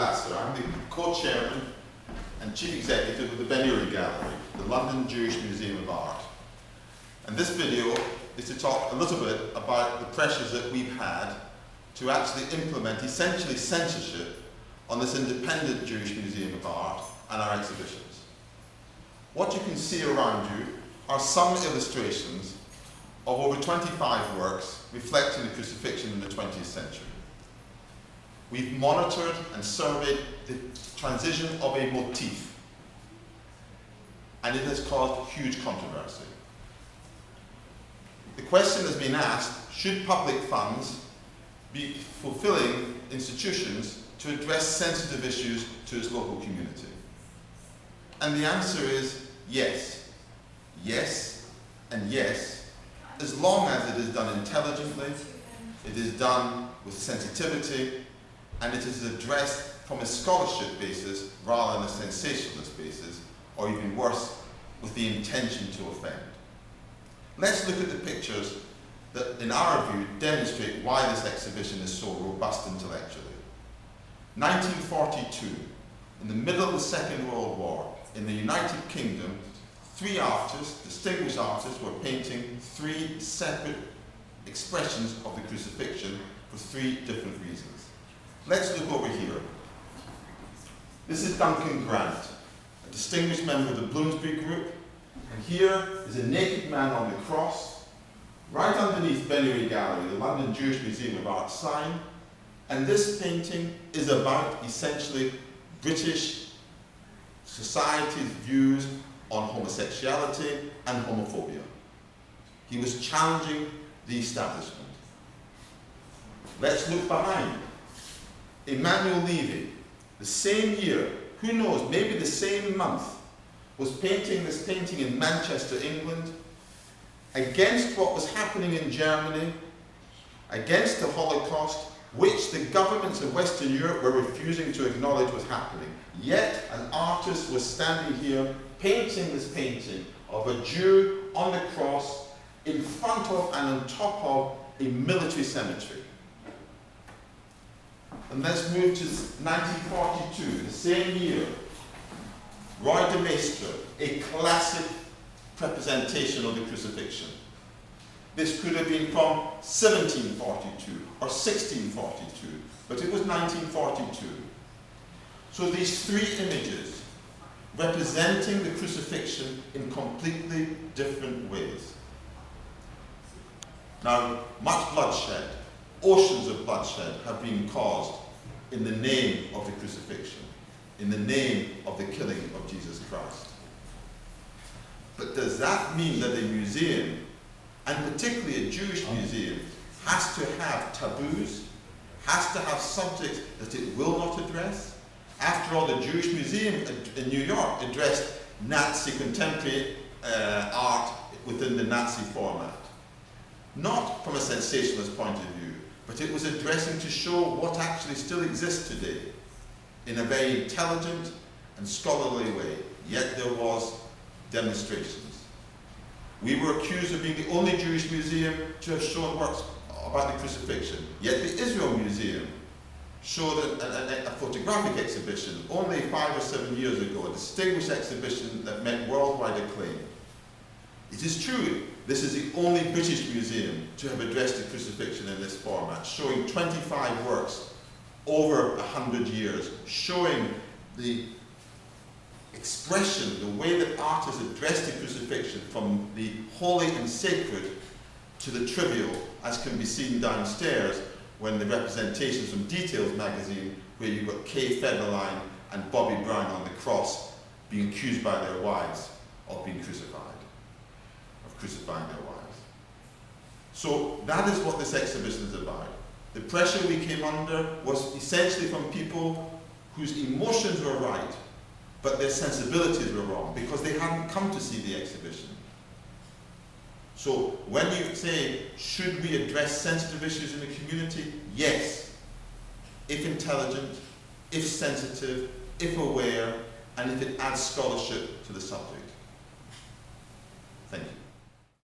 Glasser. I'm the Co-Chairman and Chief Executive of the Ben Uri Gallery, the London Jewish Museum of Art. And this video is to talk a little bit about the pressures that we've had to actually implement essentially censorship on this independent Jewish Museum of Art and our exhibitions. What you can see around you are some illustrations of over 25 works reflecting the crucifixion in the 20th century. We've monitored and surveyed the transition of a motif, and it has caused huge controversy. The question has been asked, should public funds be fulfilling institutions to address sensitive issues to its local community? And the answer is yes. Yes and yes, as long as it is done intelligently, it is done with sensitivity, and it is addressed from a scholarship basis rather than a sensationalist basis, or even worse, with the intention to offend. Let's look at the pictures that, in our view, demonstrate why this exhibition is so robust intellectually. 1942, in the middle of the Second World War, in the United Kingdom, three artists, distinguished artists, were painting three separate expressions of the crucifixion for three different reasons. Let's look over here. This is Duncan Grant, a distinguished member of the Bloomsbury Group, and here is a naked man on the cross, right underneath Ben Uri Gallery, the London Jewish Museum of Art sign, and this painting is about essentially British society's views on homosexuality and homophobia. He was challenging the establishment. Let's look behind. Emmanuel Levy, the same year, who knows, maybe the same month, was painting this painting in Manchester, England, against what was happening in Germany, against the Holocaust, which the governments of Western Europe were refusing to acknowledge was happening. Yet an artist was standing here painting this painting of a Jew on the cross in front of and on top of a military cemetery. And let's move to 1942, the same year. Roy de Maistre, a classic representation of the crucifixion. This could have been from 1742 or 1642, but it was 1942. So these three images representing the crucifixion in completely different ways. Now, much bloodshed, oceans of bloodshed have been caused in the name of the crucifixion, in the name of the killing of Jesus Christ. But does that mean that a museum, and particularly a Jewish museum, has to have taboos, has to have subjects that it will not address? After all, the Jewish Museum in New York addressed Nazi contemporary art within the Nazi format. Not from a sensationalist point of view, but it was addressing to show what actually still exists today in a very intelligent and scholarly way. Yet there was demonstrations. We were accused of being the only Jewish museum to have shown works about the crucifixion. Yet the Israel Museum showed a photographic exhibition only 5 or 7 years ago, a distinguished exhibition that met worldwide acclaim. It is true, this is the only British museum to have addressed the crucifixion in this format, showing 25 works over 100 years, showing the expression, the way that artists address the crucifixion, from the holy and sacred to the trivial, as can be seen downstairs when the representations from Details magazine, where you've got Kay Federline and Bobby Brown on the cross being accused by their wives of being crucified, of crucifying their wives. So that is what this exhibition is about. The pressure we came under was essentially from people whose emotions were right, but their sensibilities were wrong, because they hadn't come to see the exhibition. So when you say, should we address sensitive issues in the community? Yes, if intelligent, if sensitive, if aware, and if it adds scholarship to the subject. Thank you.